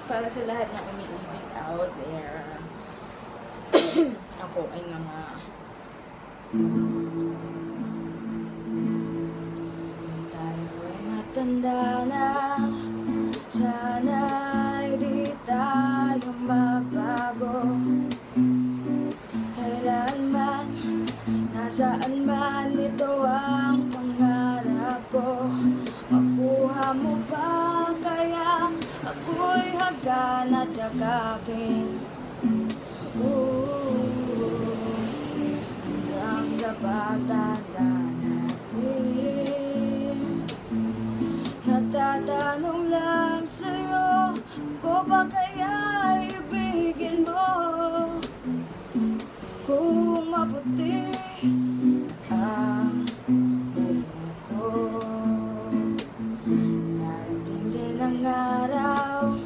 Para sa lahat ng umiibig out there. Ako ay nga tayo ay matanda na, sana'y di tayo mabago. Kailanman, nasaan man, ito ang pangarap ko. Makuha mo ba kaya ako'y haggan at yakapin? Hanggang sa pagtanda natin, natatanong lang sa'yo, ko ba kaya ibigin mo? Kung maputi ang buhok ko, darating din ang araw,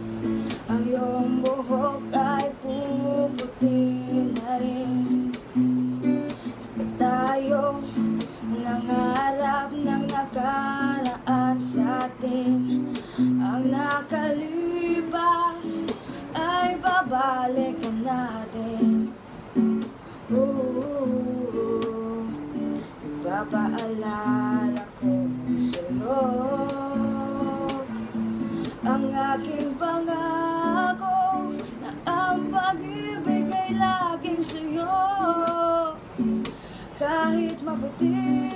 ang iyong buhok ay puputi na rin. Sabay tayong nangarap ng nakaraan sa atin. Ang nakalipas ay babalikan natin. Ipapaalala ko sa'yo ang aking pangako na ang pag-ibig ay laging sa'yo. Kahit maputi